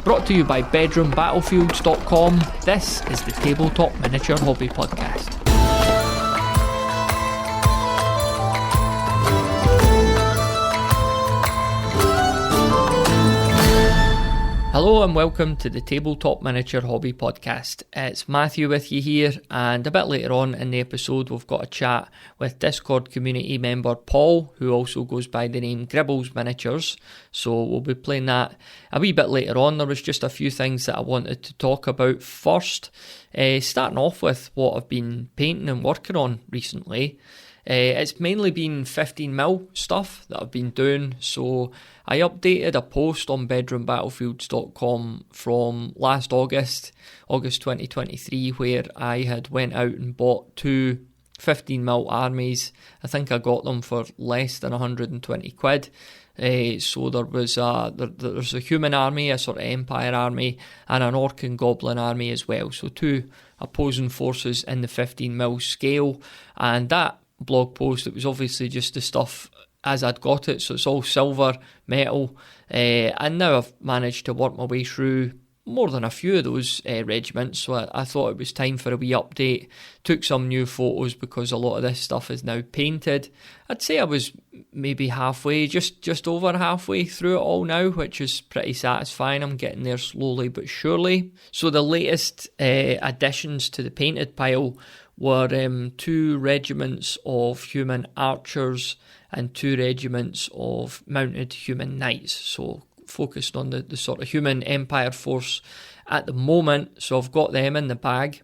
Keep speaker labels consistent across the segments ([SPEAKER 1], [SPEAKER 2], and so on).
[SPEAKER 1] Brought to you by bedroombattlefields.com, this is the Tabletop Miniature Hobby Podcast. Hello and welcome to the Tabletop Miniature Hobby Podcast. It's Matthew with you here, and a bit later on in the episode we've got a chat with Discord community member Paul, who also goes by the name Gribbles Miniatures, so we'll be playing that a wee bit later on. There was just a few things that I wanted to talk about first, starting off with what I've been painting and working on recently. It's mainly been 15mm stuff that I've been doing, so I updated a post on bedroombattlefields.com from last August 2023, where I had went out and bought two 15mm armies. I think I got them for less than 120 quid. So there's a human army, a sort of empire army, and an orc and goblin army as well. So two opposing forces in the 15mm scale, and that blog post, it was obviously just the stuff as I'd got it, so it's all silver, metal, and now I've managed to work my way through more than a few of those regiments, so I thought it was time for a wee update. Took some new photos because a lot of this stuff is now painted. I'd say I was maybe halfway, just over halfway through it all now, which is pretty satisfying. I'm getting there slowly but surely. So the latest additions to the painted pile were two regiments of human archers and two regiments of mounted human knights, so focused on the sort of human empire force at the moment, so I've got them in the bag.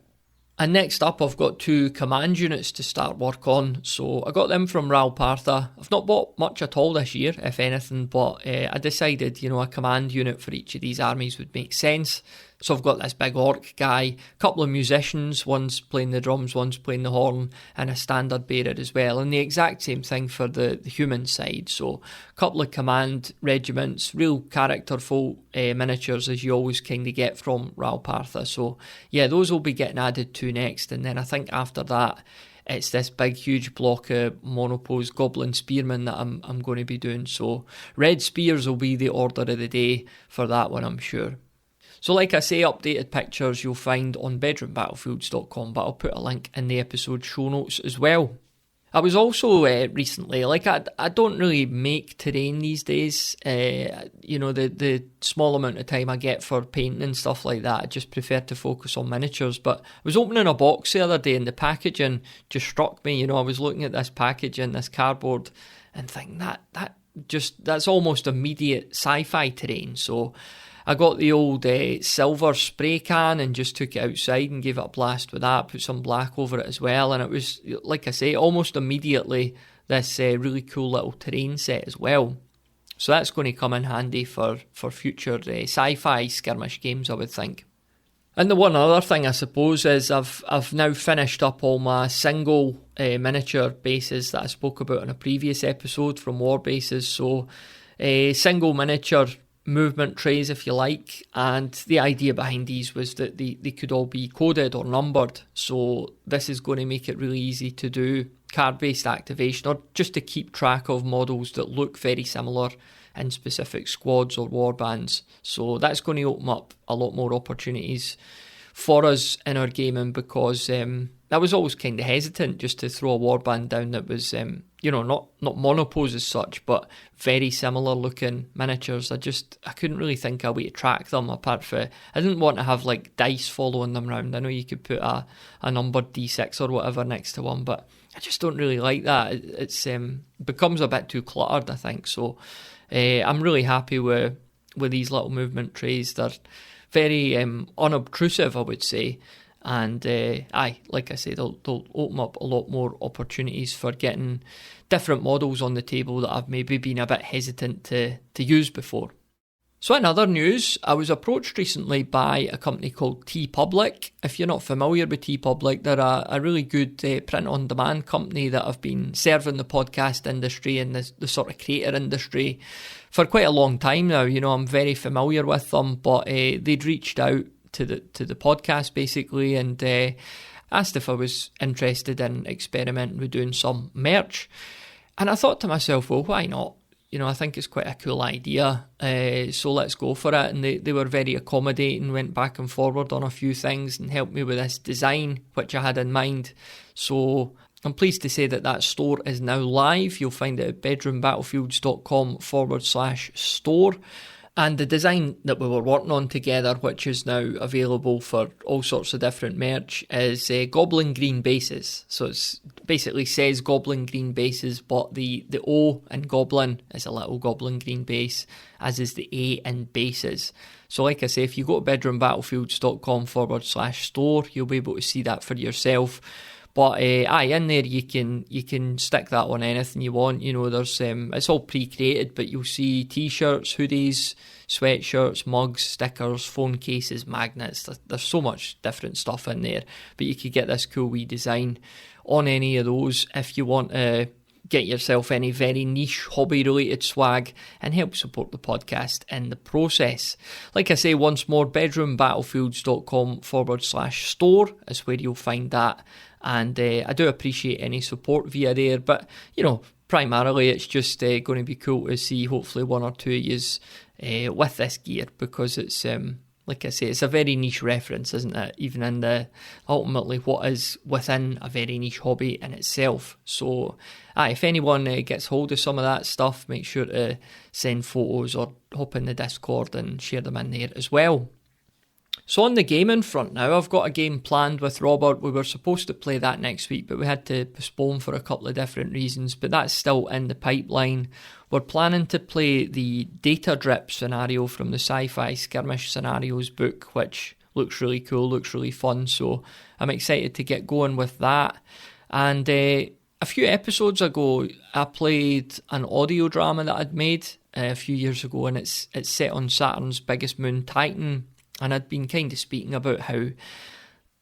[SPEAKER 1] And next up I've got two command units to start work on, so I got them from Ral Partha. I've not bought much at all this year, if anything, but I decided, a command unit for each of these armies would make sense. So I've got this big orc guy, a couple of musicians, one's playing the drums, one's playing the horn, and a standard bearer as well. And the exact same thing for the human side. So a couple of command regiments, real characterful miniatures as you always kind of get from Ral Partha. So yeah, those will be getting added to next. And then I think after that, it's this big huge block of monopose goblin spearmen that I'm going to be doing. So red spears will be the order of the day for that one, I'm sure. So like I say, updated pictures you'll find on bedroombattlefields.com, but I'll put a link in the episode show notes as well. I was also recently, I don't really make terrain these days, the small amount of time I get for painting and stuff like that, I just prefer to focus on miniatures. But I was opening a box the other day and the packaging just struck me. I was looking at this packaging, this cardboard, and thinking that's almost immediate sci-fi terrain. So I got the old silver spray can and just took it outside and gave it a blast with that, put some black over it as well, and it was, like I say, almost immediately this really cool little terrain set as well. So that's going to come in handy for future sci-fi skirmish games, I would think. And the one other thing, I suppose, is I've now finished up all my single miniature bases that I spoke about in a previous episode from War Bases. So single miniature movement trays, if you like, and the idea behind these was that they could all be coded or numbered, so this is going to make it really easy to do card-based activation or just to keep track of models that look very similar in specific squads or warbands. So that's going to open up a lot more opportunities for us in our gaming, because I was always kind of hesitant just to throw a warband down that was not monopose as such, but very similar looking miniatures. I couldn't really think of a way to track them apart from, I didn't want to have like dice following them around. I know you could put a numbered D6 or whatever next to one, but I just don't really like that. It's becomes a bit too cluttered, I think. So I'm really happy with these little movement trays. They're very unobtrusive, I would say. And like I say, they'll open up a lot more opportunities for getting different models on the table that I've maybe been a bit hesitant to use before. So in other news, I was approached recently by a company called TeePublic. If you're not familiar with TeePublic, they're a really good print-on-demand company that have been serving the podcast industry and the sort of creator industry for quite a long time now. I'm very familiar with them, but they'd reached out to the podcast basically and asked if I was interested in experimenting with doing some merch. And I thought to myself, well, why not? I think it's quite a cool idea, so let's go for it. And they were very accommodating, went back and forward on a few things and helped me with this design, which I had in mind. So I'm pleased to say that store is now live. You'll find it at bedroombattlefields.com/store. And the design that we were working on together, which is now available for all sorts of different merch, is Goblin Green Bases. So it basically says Goblin Green Bases, but the O in Goblin is a little Goblin Green base, as is the A in Bases. So like I say, if you go to bedroombattlefields.com/store, you'll be able to see that for yourself. But in there you can stick that on anything you want. There's it's all pre-created, but you'll see t-shirts, hoodies, sweatshirts, mugs, stickers, phone cases, magnets. There's so much different stuff in there, but you could get this cool wee design on any of those if you want to get yourself any very niche hobby related swag and help support the podcast in the process. Like I say, once more, bedroombattlefields.com/store is where you'll find that. And I do appreciate any support via there, but primarily it's just going to be cool to see hopefully one or two of yous with this gear, because it's like I say, it's a very niche reference, isn't it? Even in ultimately what is within a very niche hobby in itself. So if anyone gets hold of some of that stuff, make sure to send photos or hop in the Discord and share them in there as well. So on the gaming front now, I've got a game planned with Robert. We were supposed to play that next week, but we had to postpone for a couple of different reasons, but that's still in the pipeline. We're planning to play the Data Drip scenario from the Sci-Fi Skirmish Scenarios book, which looks really cool, looks really fun, so I'm excited to get going with that. And a few episodes ago, I played an audio drama that I'd made a few years ago, and it's set on Saturn's biggest moon, Titan. And I'd been kind of speaking about how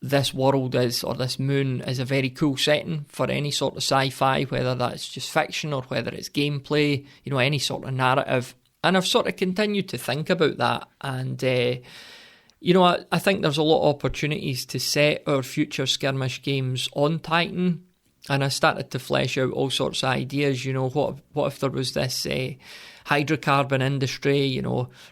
[SPEAKER 1] this world is, or this moon is a very cool setting for any sort of sci-fi, whether that's just fiction or whether it's gameplay, any sort of narrative. And I've sort of continued to think about that. And, I think there's a lot of opportunities to set our future skirmish games on Titan. And I started to flesh out all sorts of ideas, what if there was this hydrocarbon industry,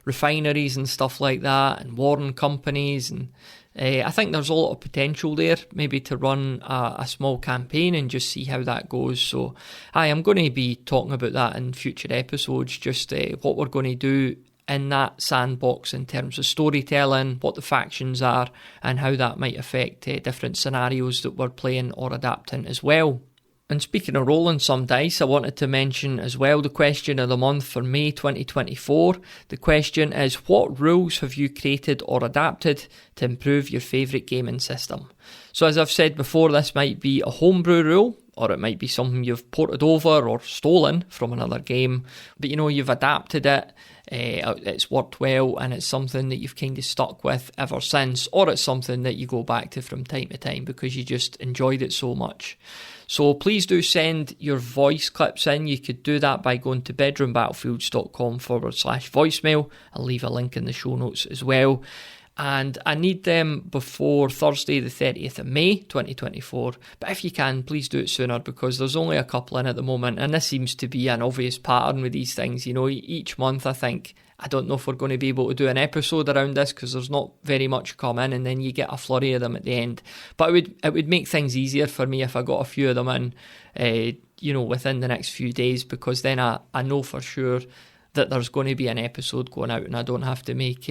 [SPEAKER 1] refineries and stuff like that, and warring companies, and I think there's a lot of potential there, maybe to run a small campaign and just see how that goes. So I'm going to be talking about that in future episodes, just what we're going to do in that sandbox in terms of storytelling, what the factions are, and how that might affect different scenarios that we're playing or adapting as well. And speaking of rolling some dice, I wanted to mention as well the question of the month for May 2024. The question is, what rules have you created or adapted to improve your favourite gaming system? So as I've said before, this might be a homebrew rule, or it might be something you've ported over or stolen from another game, but you've adapted it, it's worked well, and it's something that you've kind of stuck with ever since, or it's something that you go back to from time to time because you just enjoyed it so much. So please do send your voice clips in. You could do that by going to bedroombattlefields.com/voicemail. I'll leave a link in the show notes as well. And I need them before Thursday the 30th of May 2024. But if you can, please do it sooner, because there's only a couple in at the moment. And this seems to be an obvious pattern with these things. Each month I think, I don't know if we're going to be able to do an episode around this, because there's not very much come in, and then you get a flurry of them at the end. But it would make things easier for me if I got a few of them in, within the next few days, because then I know for sure that there's going to be an episode going out and I don't have to make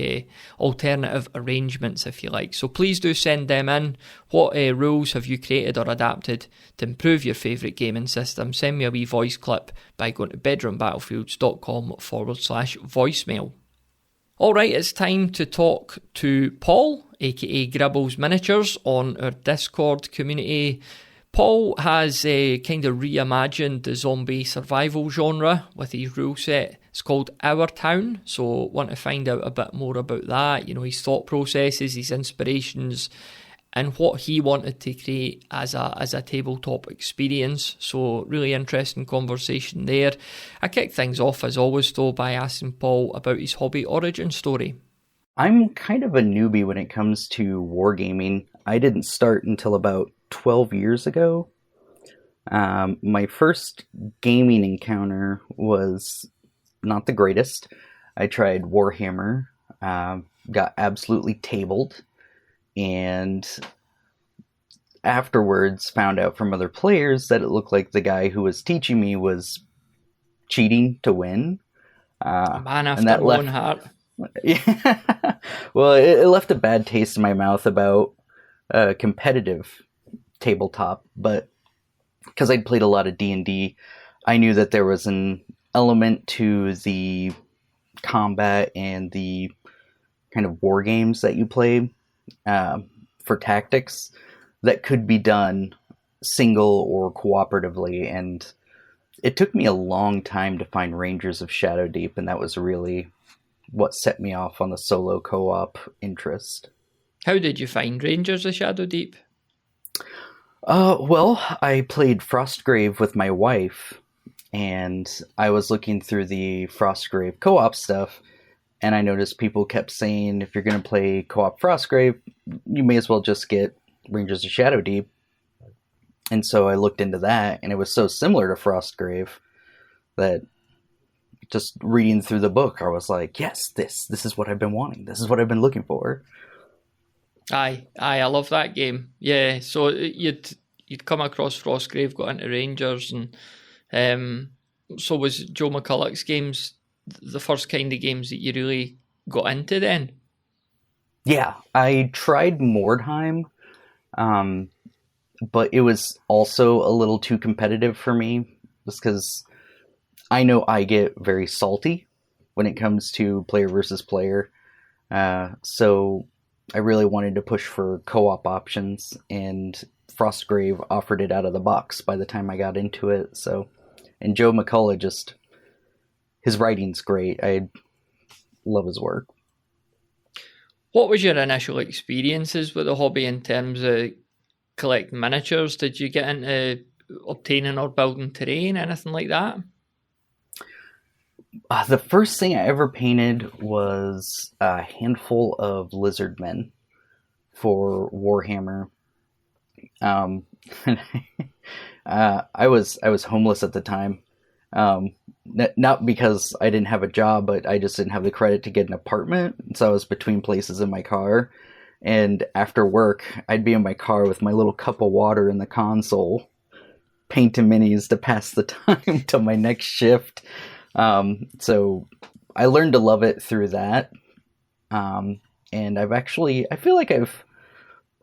[SPEAKER 1] alternative arrangements, if you like. So please do send them in. What rules have you created or adapted to improve your favourite gaming system? Send me a wee voice clip by going to bedroombattlefields.com/voicemail. Alright, it's time to talk to Paul, aka Gribbles Miniatures, on our Discord community. Paul has kind of reimagined the zombie survival genre with his rule set. It's called Our Town, so want to find out a bit more about that, his thought processes, his inspirations, and what he wanted to create as a tabletop experience. So really interesting conversation there. I kicked things off as always though by asking Paul about his hobby origin story.
[SPEAKER 2] I'm kind of a newbie when it comes to wargaming. I didn't start until about 12 years ago. My first gaming encounter was not the greatest. I tried Warhammer, got absolutely tabled, and afterwards found out from other players that it looked like the guy who was teaching me was cheating to win.
[SPEAKER 1] A man
[SPEAKER 2] And
[SPEAKER 1] after
[SPEAKER 2] that
[SPEAKER 1] my own
[SPEAKER 2] left,
[SPEAKER 1] heart.
[SPEAKER 2] yeah, well, it left a bad taste in my mouth about competitive tabletop, but because I'd played a lot of D&D, I knew that there was an element to the combat and the kind of war games that you play for tactics that could be done single or cooperatively. And it took me a long time to find Rangers of Shadow Deep, and that was really what set me off on the solo co-op interest.
[SPEAKER 1] How did you find Rangers of Shadow Deep?
[SPEAKER 2] Well, I played Frostgrave with my wife, and I was looking through the Frostgrave co-op stuff, and I noticed people kept saying, if you're going to play co-op Frostgrave, you may as well just get Rangers of Shadow Deep. And so I looked into that, and it was so similar to Frostgrave that just reading through the book, I was like, yes, this is what I've been wanting. This is what I've been looking for.
[SPEAKER 1] Aye, I love that game. Yeah, so you'd come across Frostgrave, got into Rangers, and so was Joe McCulloch's games the first kind of games that you really got into then?
[SPEAKER 2] Yeah, I tried Mordheim, but it was also a little too competitive for me, just because I know I get very salty when it comes to player versus player. So I really wanted to push for co-op options, and Frostgrave offered it out of the box by the time I got into it. So, and Joe McCulloch, just his writing's great. I love his work.
[SPEAKER 1] What was your initial experiences with the hobby in terms of collecting miniatures? Did you get into obtaining or building terrain, anything like that?
[SPEAKER 2] The first thing I ever painted was a handful of lizard men for Warhammer. Um, I was homeless at the time. Not because I didn't have a job, but I just didn't have the credit to get an apartment. So I was between places in my car. And after work, I'd be in my car with my little cup of water in the console, painting minis to pass the time till my next shift. So I learned to love it through that. And I feel like I've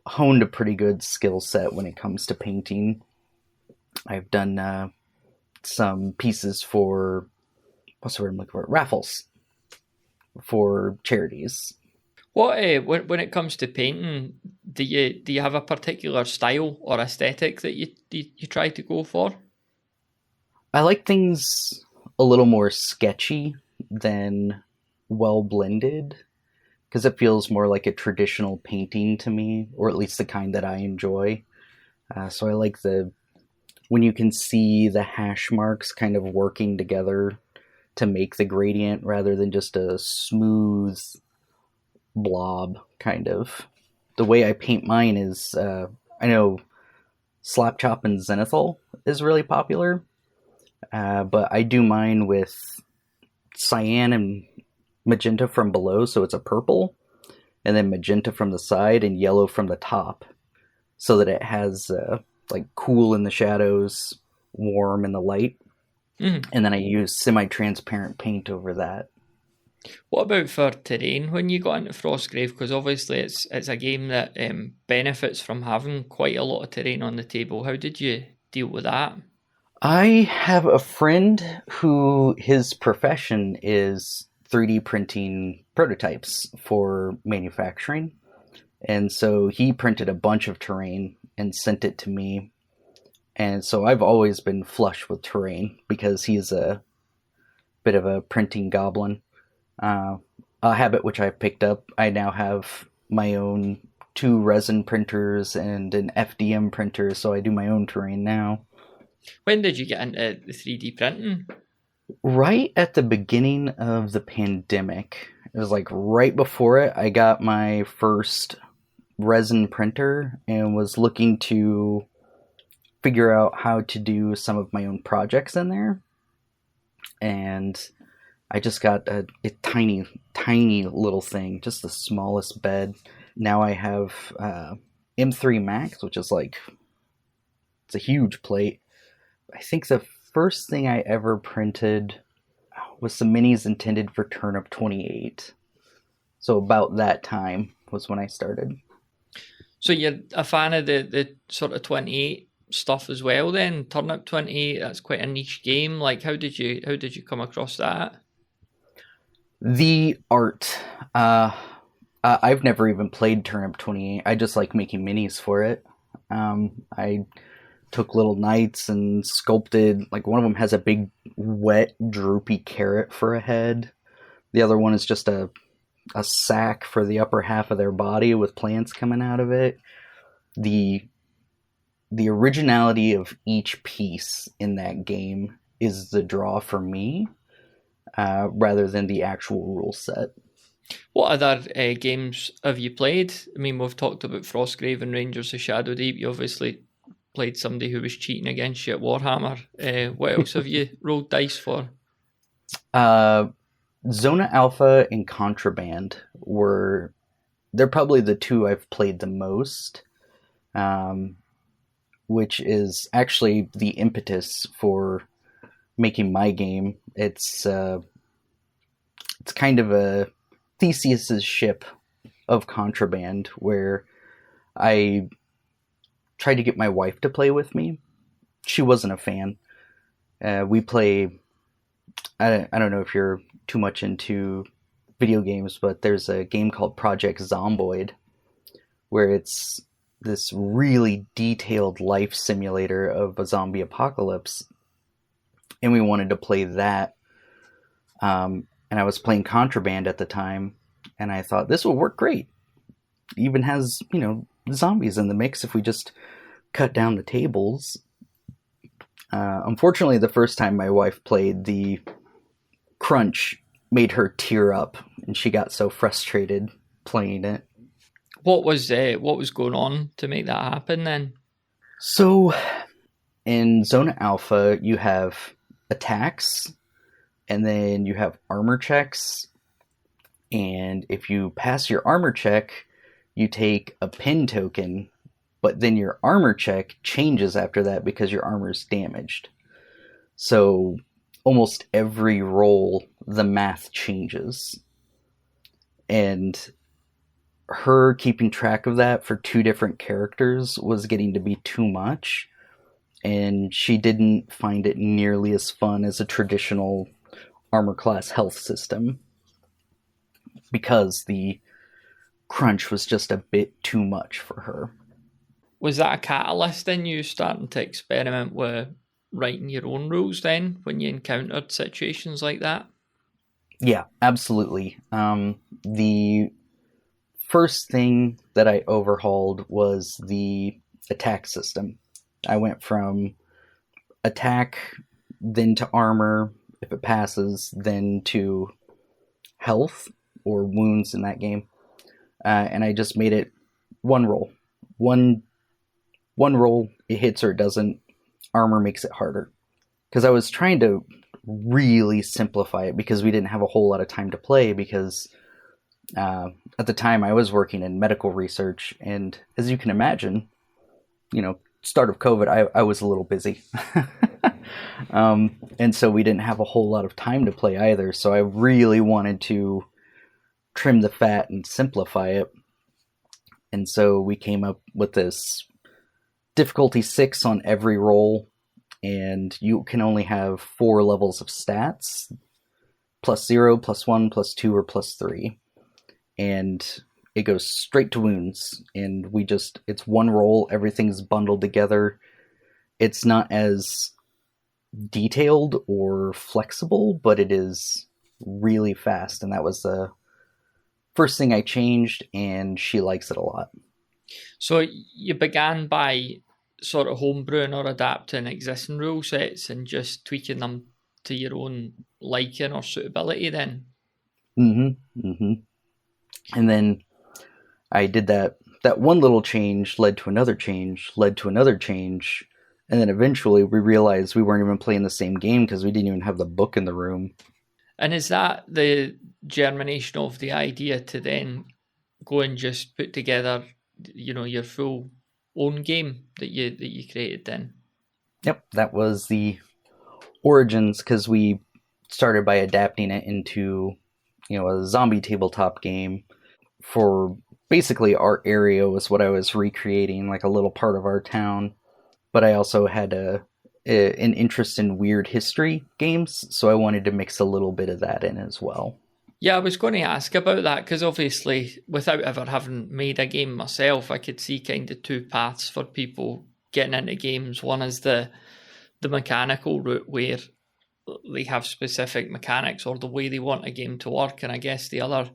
[SPEAKER 2] honed a pretty good skill set when it comes to painting. I've done some pieces for, what's the word I'm looking for? Raffles for charities.
[SPEAKER 1] What when it comes to painting, do you have a particular style or aesthetic that you try to go for?
[SPEAKER 2] I like things a little more sketchy than well blended, because it feels more like a traditional painting to me, or at least the kind that I enjoy. So I like when you can see the hash marks kind of working together to make the gradient rather than just a smooth blob, kind of. The way I paint mine is, I know Slap Chop and Zenithal is really popular, but I do mine with cyan and magenta from below, so it's a purple, and then magenta from the side and yellow from the top, so that it has like cool in the shadows, warm in the light.
[SPEAKER 1] Mm.
[SPEAKER 2] And then I use semi-transparent paint over that.
[SPEAKER 1] What about for terrain when you got into Frostgrave? Because obviously it's a game that benefits from having quite a lot of terrain on the table. How did you deal with that?
[SPEAKER 2] I have a friend who his profession is 3D printing prototypes for manufacturing. And so he printed a bunch of terrain and sent it to me. And so I've always been flush with terrain because he's a bit of a printing goblin. A habit which I've picked up. I now have my own 2 resin printers and an FDM printer, so I do my own terrain now.
[SPEAKER 1] When did you get into the 3D printing?
[SPEAKER 2] Right at the beginning of the pandemic. It was like right before it, I got my first resin printer and was looking to figure out how to do some of my own projects in there. And I just got a tiny, tiny little thing, just the smallest bed. Now I have M3 Max, which is like, it's a huge plate. I think the first thing I ever printed was some minis intended for Turnip 28. So about that time was when I started.
[SPEAKER 1] So you're a fan of the sort of 28 stuff as well then? Turnip 28, that's quite a niche game. Like how did you come across that?
[SPEAKER 2] The art. I've never even played Turnip 28. I just like making minis for it. I took little knights and sculpted, like one of them has a big wet droopy carrot for a head. The other one is just a sack for the upper half of their body with plants coming out of it. The originality of each piece in that game is the draw for me, rather than the actual rule set.
[SPEAKER 1] What other games have you played? I mean, we've talked about Frostgrave and Rangers of Shadow Deep. You obviously played somebody who was cheating against you at Warhammer. What else have you rolled dice for?
[SPEAKER 2] Zona Alpha and Contraband they're probably the two I've played the most, which is actually the impetus for making my game. It's kind of a Theseus's ship of Contraband, where I tried to get my wife to play with me. She wasn't a fan. We play. I don't know if you're too much into video games, but there's a game called Project Zomboid, where it's this really detailed life simulator of a zombie apocalypse, and we wanted to play that. And I was playing Contraband at the time, and I thought this will work great. It even has, zombies in the mix if we just cut down the tables. Unfortunately, the first time my wife played, the crunch made her tear up, and she got so frustrated playing it.
[SPEAKER 1] What was going on to make that happen then?
[SPEAKER 2] So, in Zona Alpha, you have attacks, and then you have armor checks, and if you pass your armor check, you take a pin token, but then your armor check changes after that because your armor is damaged. So almost every roll, the math changes. And her keeping track of that for two different characters was getting to be too much, and she didn't find it nearly as fun as a traditional armor class health system, because the crunch was just a bit too much for her.
[SPEAKER 1] Was that a catalyst in you starting to experiment with writing your own rules then, when you encountered situations like that?
[SPEAKER 2] Yeah, absolutely. The first thing that I overhauled was the attack system. I went from attack, then to armor, if it passes, then to health or wounds in that game. And I just made it one roll. One roll, it hits or it doesn't. Armor makes it harder. Because I was trying to really simplify it, because we didn't have a whole lot of time to play, because at the time I was working in medical research, and as you can imagine, start of COVID, I was a little busy. And so we didn't have a whole lot of time to play either, so I really wanted to trim the fat and simplify it. And so we came up with this difficulty 6 on every roll, and you can only have 4 levels of stats, +0, +1, +2, or +3. And it goes straight to wounds, and it's one roll, everything's bundled together. It's not as detailed or flexible, but it is really fast, and that was the first thing I changed, and she likes it a lot.
[SPEAKER 1] So you began by sort of homebrewing or adapting existing rule sets and just tweaking them to your own liking or suitability then?
[SPEAKER 2] And then I did that one little change led to another change, led to another change, and then eventually we realized we weren't even playing the same game because we didn't even have the book in the room.
[SPEAKER 1] And is that the germination of the idea to then go and just put together, your full own game that you created then?
[SPEAKER 2] Yep, that was the origins, because we started by adapting it into, a zombie tabletop game for basically our area was what I was recreating, like a little part of our town. But I also had an interest in weird history games, so I wanted to mix a little bit of that in as well.
[SPEAKER 1] Yeah, I was going to ask about that because obviously, without ever having made a game myself, I could see kind of two paths for people getting into games. One is the mechanical route where they have specific mechanics or the way they want a game to work, and I guess the other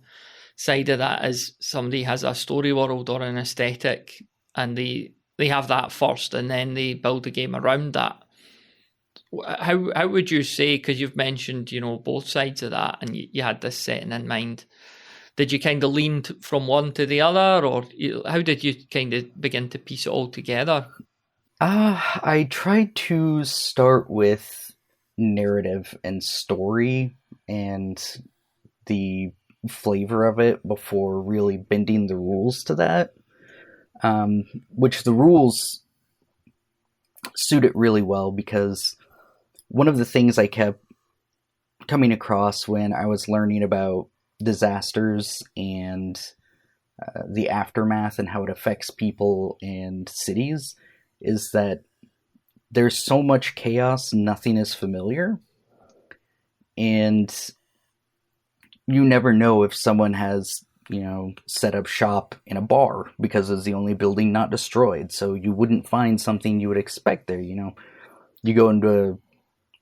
[SPEAKER 1] side of that is somebody has a story world or an aesthetic, and they have that first, and then they build a game around that. How would you say, because you've mentioned both sides of that, and you had this setting in mind, did you kind of lean from one to the other, or how did you kind of begin to piece it all together?
[SPEAKER 2] I tried to start with narrative and story and the flavor of it before really bending the rules to that. Which the rules suit it really well, because one of the things I kept coming across when I was learning about disasters and the aftermath and how it affects people and cities is that there's so much chaos, nothing is familiar. And you never know if someone has, set up shop in a bar because it's the only building not destroyed. So you wouldn't find something you would expect there. You go into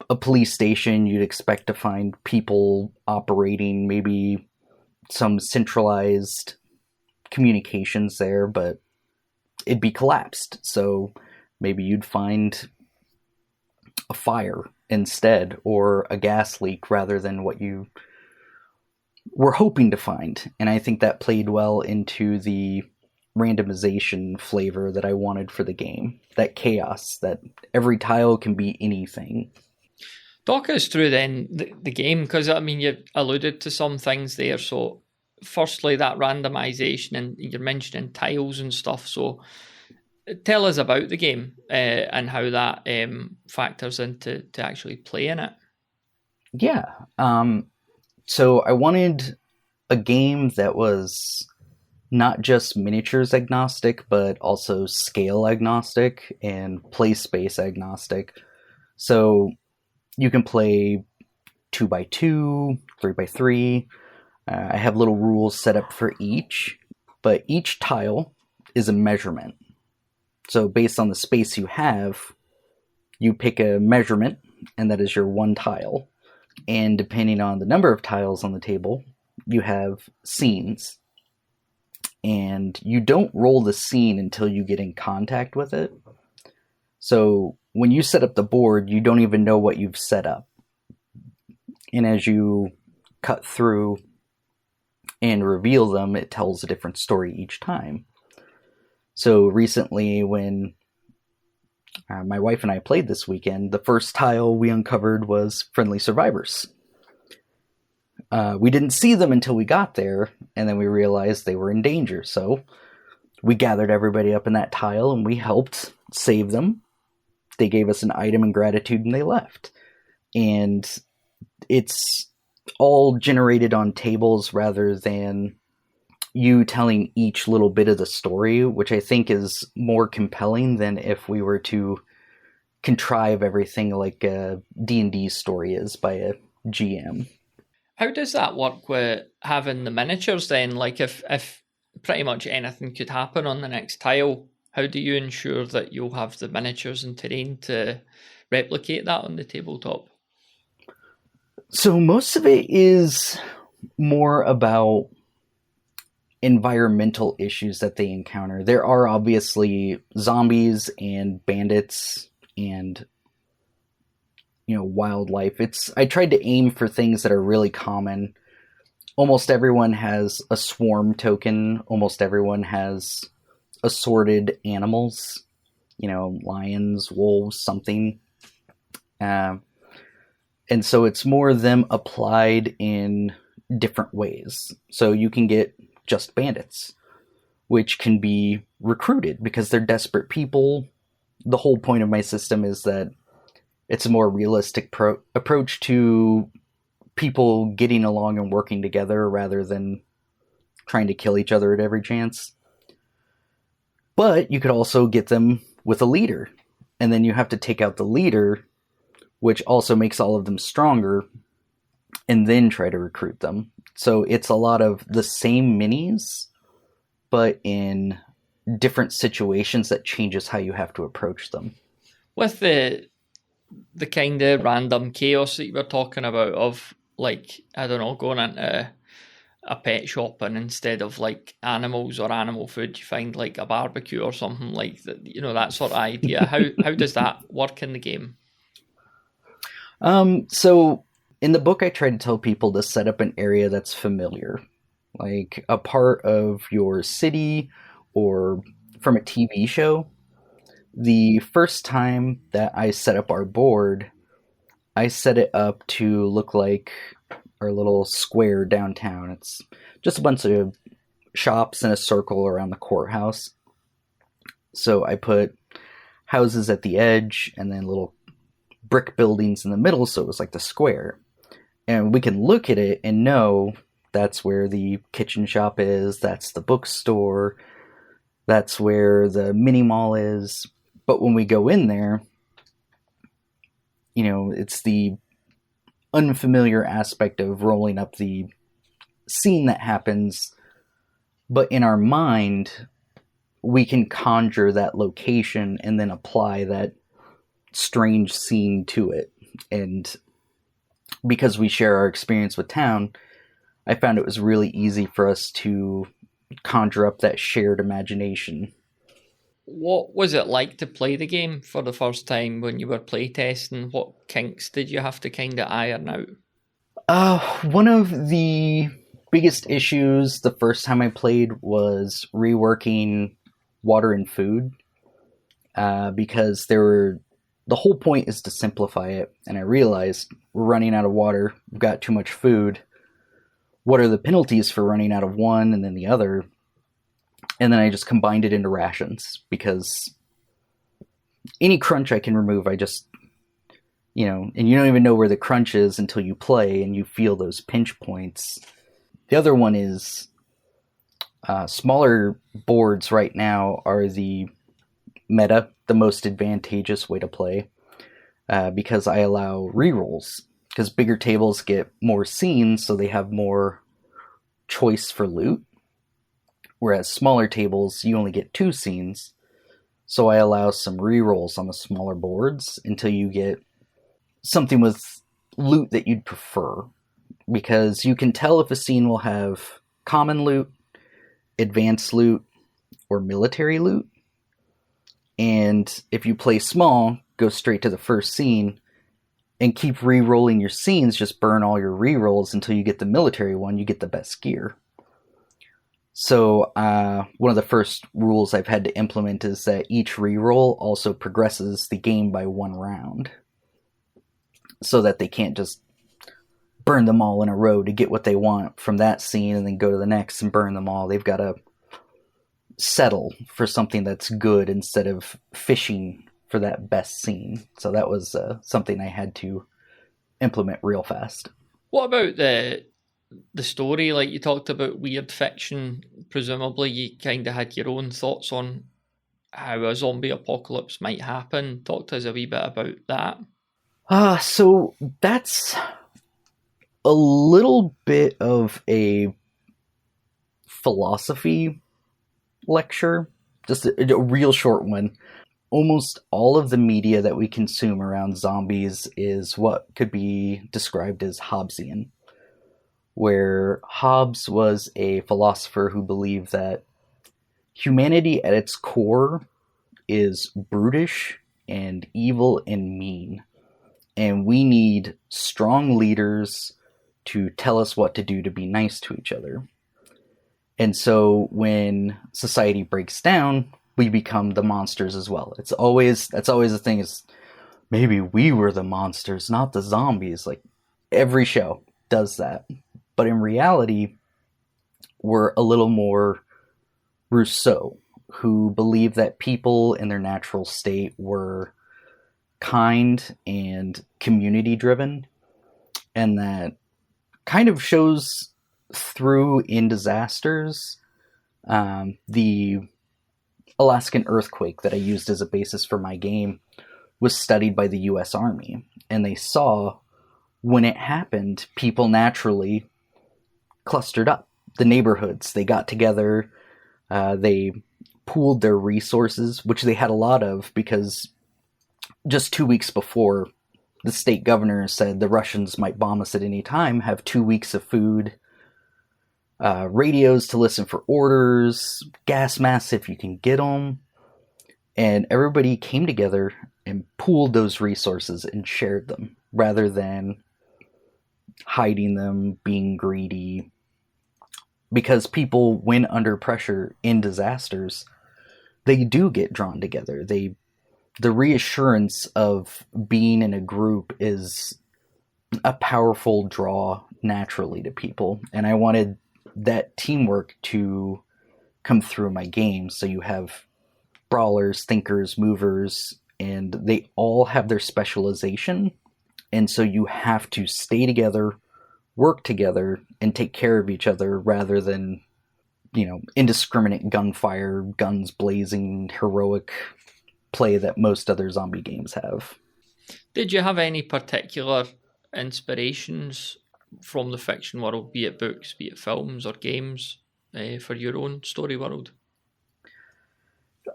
[SPEAKER 2] a police station, you'd expect to find people operating, maybe some centralized communications there, but it'd be collapsed. So maybe you'd find a fire instead, or a gas leak rather than what you were hoping to find. And I think that played well into the randomization flavor that I wanted for the game. That chaos, that every tile can be anything.
[SPEAKER 1] Talk us through then the game, because I mean you alluded to some things there. So firstly, that randomization, and you're mentioning tiles and stuff. So tell us about the game and how that factors into actually playing it.
[SPEAKER 2] Yeah. So I wanted a game that was not just miniatures agnostic, but also scale agnostic and play space agnostic. So you can play 2x2, 3x3. I have little rules set up for each, but each tile is a measurement. So based on the space you have, you pick a measurement, and that is your one tile. And depending on the number of tiles on the table, you have scenes. And you don't roll the scene until you get in contact with it. So when you set up the board, you don't even know what you've set up. And as you cut through and reveal them, it tells a different story each time. So recently, when my wife and I played this weekend, the first tile we uncovered was friendly survivors. We didn't see them until we got there, and then we realized they were in danger. So we gathered everybody up in that tile, and we helped save them. They gave us an item in gratitude, and they left. And it's all generated on tables rather than you telling each little bit of the story, which I think is more compelling than if we were to contrive everything like a D&D story is by a GM.
[SPEAKER 1] How does that work with having the miniatures then? Like if pretty much anything could happen on the next tile, how do you ensure that you'll have the miniatures and terrain to replicate that on the tabletop?
[SPEAKER 2] So most of it is more about environmental issues that they encounter. There are obviously zombies and bandits and wildlife. I tried to aim for things that are really common. Almost everyone has a swarm token. Almost everyone has assorted animals. Lions, wolves, something. And so it's more them applied in different ways. So you can get just bandits, which can be recruited because they're desperate people. The whole point of my system is that it's a more realistic approach to people getting along and working together rather than trying to kill each other at every chance. But you could also get them with a leader, and then you have to take out the leader, which also makes all of them stronger, and then try to recruit them. So it's a lot of the same minis, but in different situations that changes how you have to approach them.
[SPEAKER 1] With the kind of random chaos that you were talking about of, like, I don't know, going into a pet shop and instead of like animals or animal food, you find like a barbecue or something like that, you know, that sort of idea. How does that work in the game?
[SPEAKER 2] So in the book, I try to tell people to set up an area that's familiar, like a part of your city or from a TV show. The first time that I set up our board, I set it up to look like our little square downtown. It's just a bunch of shops in a circle around the courthouse. So I put houses at the edge and then little brick buildings in the middle, so it was like the square. And we can look at it and know that's where the kitchen shop is, that's the bookstore, that's where the mini mall is. But when we go in there, you know, it's the unfamiliar aspect of rolling up the scene that happens, but in our mind, we can conjure that location and then apply that strange scene to it. And because we share our experience with town, I found it was really easy for us to conjure up that shared imagination.
[SPEAKER 1] What was it like to play the game for the first time when you were playtesting? What kinks did you have to kind of iron out?
[SPEAKER 2] One of the biggest issues the first time I played was reworking water and food, because the whole point is to simplify it, and I realized we're running out of water, we've got too much food. What are the penalties for running out of one and then the other? And then I just combined it into rations, because any crunch I can remove, I just, you know, and you don't even know where the crunch is until you play and you feel those pinch points. The other one is smaller boards right now are the most advantageous way to play, because I allow rerolls. Because bigger tables get more scenes, so they have more choice for loot. Whereas smaller tables, you only get 2 scenes. So I allow some rerolls on the smaller boards until you get something with loot that you'd prefer. Because you can tell if a scene will have common loot, advanced loot, or military loot. And if you play small, go straight to the first scene, and keep re-rolling your scenes, just burn all your re-rolls until you get the military one, you get the best gear. So one of the first rules I've had to implement is that each re-roll also progresses the game by 1 round. So that they can't just burn them all in a row to get what they want from that scene and then go to the next and burn them all. They've got to settle for something that's good instead of fishing for that best scene. So that was something I had to implement real fast.
[SPEAKER 1] What about the story? Like, you talked about weird fiction. Presumably you kind of had your own thoughts on how a zombie apocalypse might happen. Talk to us a wee bit about that.
[SPEAKER 2] So that's a little bit of a philosophy lecture, just a real short one. Almost all of the media that we consume around zombies is what could be described as Hobbesian, where Hobbes was a philosopher who believed that humanity at its core is brutish and evil and mean, and we need strong leaders to tell us what to do to be nice to each other. And so when society breaks down, we become the monsters as well. That's always the thing, is maybe we were the monsters, not the zombies. Like, every show does that. But in reality, we're a little more Rousseau, who believed that people in their natural state were kind and community driven, and that kind of shows through in disasters. The Alaskan earthquake that I used as a basis for my game was studied by the US Army, and they saw when it happened, people naturally clustered up. The neighborhoods, they got together, they pooled their resources, which they had a lot of because just 2 weeks before, the state governor said the Russians might bomb us at any time, have 2 weeks of food, radios to listen for orders, gas masks if you can get them. And everybody came together and pooled those resources and shared them rather than hiding them, being greedy. Because people, when under pressure in disasters, they do get drawn together. The reassurance of being in a group is a powerful draw naturally to people. And I wanted that teamwork to come through my game. So you have brawlers, thinkers, movers, and they all have their specialization. And so you have to stay together, work together, and take care of each other rather than, indiscriminate gunfire, guns blazing, heroic play that most other zombie games have.
[SPEAKER 1] Did you have any particular inspirations from the fiction world, be it books, be it films or games, for your own story world?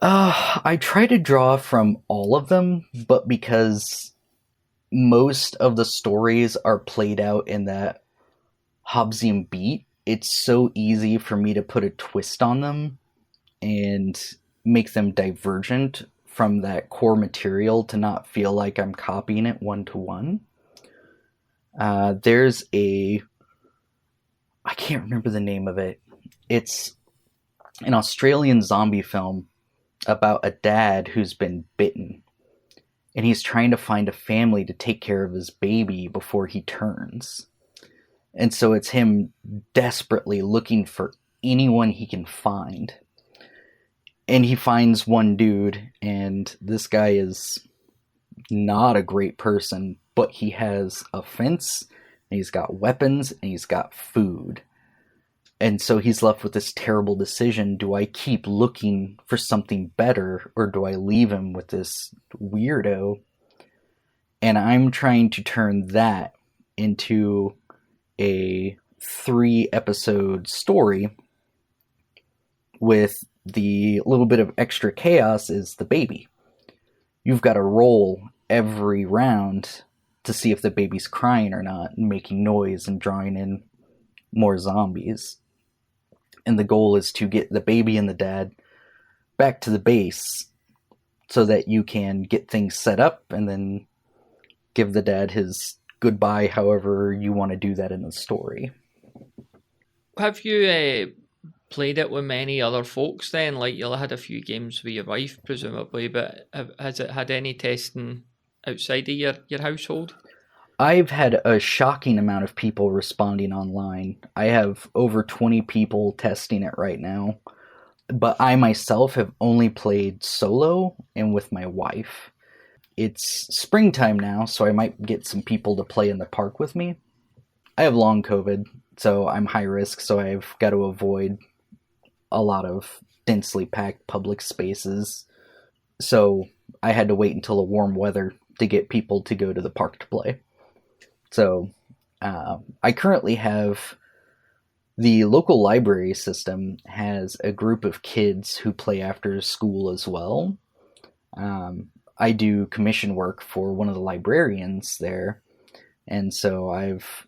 [SPEAKER 2] I try to draw from all of them, but because most of the stories are played out in that Hobbesian beat, it's so easy for me to put a twist on them and make them divergent from that core material to not feel like I'm copying it one to one. There's I can't remember the name of it. It's an Australian zombie film about a dad who's been bitten, and he's trying to find a family to take care of his baby before he turns. And so it's him desperately looking for anyone he can find. And he finds one dude, and this guy is not a great person, but he has a fence, and he's got weapons, and he's got food. And so he's left with this terrible decision. Do I keep looking for something better, or do I leave him with this weirdo? And I'm trying to turn that into a 3-episode story with the little bit of extra chaos is the baby. You've got to roll every round to see if the baby's crying or not, and making noise and drawing in more zombies. And the goal is to get the baby and the dad back to the base so that you can get things set up and then give the dad his goodbye however you want to do that in the story.
[SPEAKER 1] Have you played it with many other folks then? Like, you'll have had a few games with your wife, presumably, but has it had any testing outside of your household?
[SPEAKER 2] I've had a shocking amount of people responding online. I have over 20 people testing it right now, but I myself have only played solo and with my wife. It's springtime now, so I might get some people to play in the park with me. I have long COVID, so I'm high risk, so I've got to avoid a lot of densely packed public spaces. So I had to wait until the warm weather to get people to go to the park to play. So I currently have the local library system has a group of kids who play after school as well. I do commission work for one of the librarians there, and so I've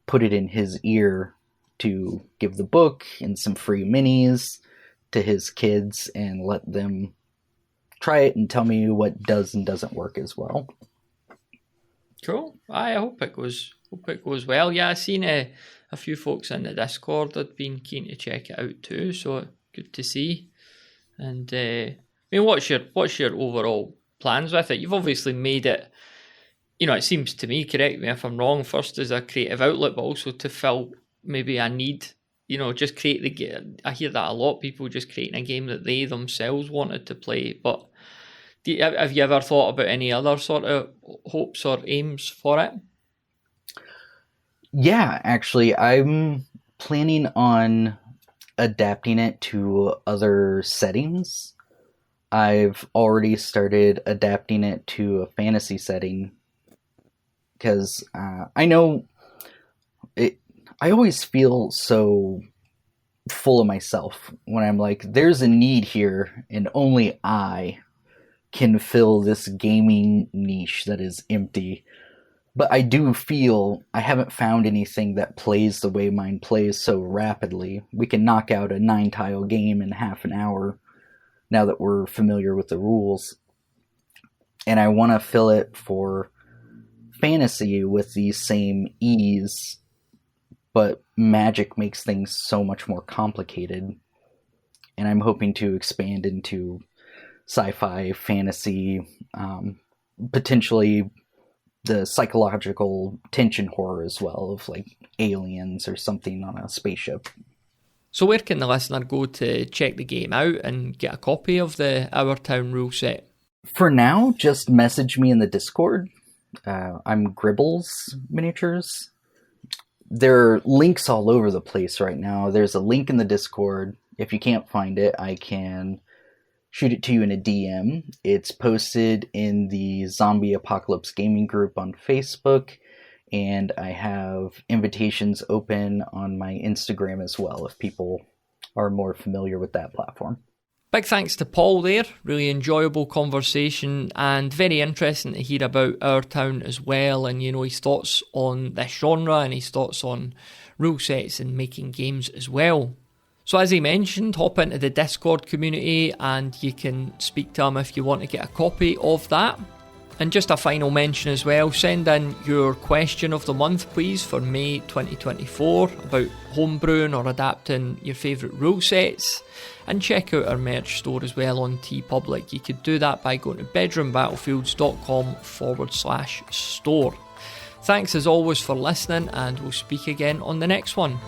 [SPEAKER 2] put it in his ear to give the book and some free minis to his kids and let them try it and tell me what does and doesn't work as well.
[SPEAKER 1] Cool. I hope it goes well. Yeah, I've seen a few folks in the Discord that have been keen to check it out too, so good to see. And what's your overall plans with it. You've obviously made it, it seems to me, correct me if I'm wrong, first as a creative outlet, but also to fill maybe a need. Just create the game. I hear that a lot, people just creating a game that they themselves wanted to play. But have you ever thought about any other sort of hopes or aims for it?
[SPEAKER 2] Yeah, actually, I'm planning on adapting it to other settings. I've already started adapting it to a fantasy setting because I know it. I always feel so full of myself when I'm like, there's a need here, and only I can fill this gaming niche that is empty. But I do feel I haven't found anything that plays the way mine plays so rapidly. We can knock out a 9-tile game in half an hour now that we're familiar with the rules. And I want to fill it for fantasy with the same ease, but Magic makes things so much more complicated. And I'm hoping to expand into sci-fi, fantasy, potentially the psychological tension horror as well, of like aliens or something on a spaceship.
[SPEAKER 1] So where can the listener go to check the game out and get a copy of the Our Town rule set?
[SPEAKER 2] For now, just message me in the Discord. I'm Gribbles Miniatures. There are links all over the place right now. There's a link in the Discord. If you can't find it, I can shoot it to you in a DM. It's posted in the Zombie Apocalypse Gaming group on Facebook, and I have invitations open on my Instagram as well if people are more familiar with that platform.
[SPEAKER 1] Big thanks to Paul there. Really enjoyable conversation and very interesting to hear about Our Town as well, and his thoughts on this genre and his thoughts on rule sets and making games as well. So as he mentioned, hop into the Discord community and you can speak to him if you want to get a copy of that. And just a final mention as well, send in your question of the month please for May 2024 about homebrewing or adapting your favourite rule sets. And check out our merch store as well on TeePublic. You could do that by going to bedroombattlefields.com/store. Thanks as always for listening, and we'll speak again on the next one.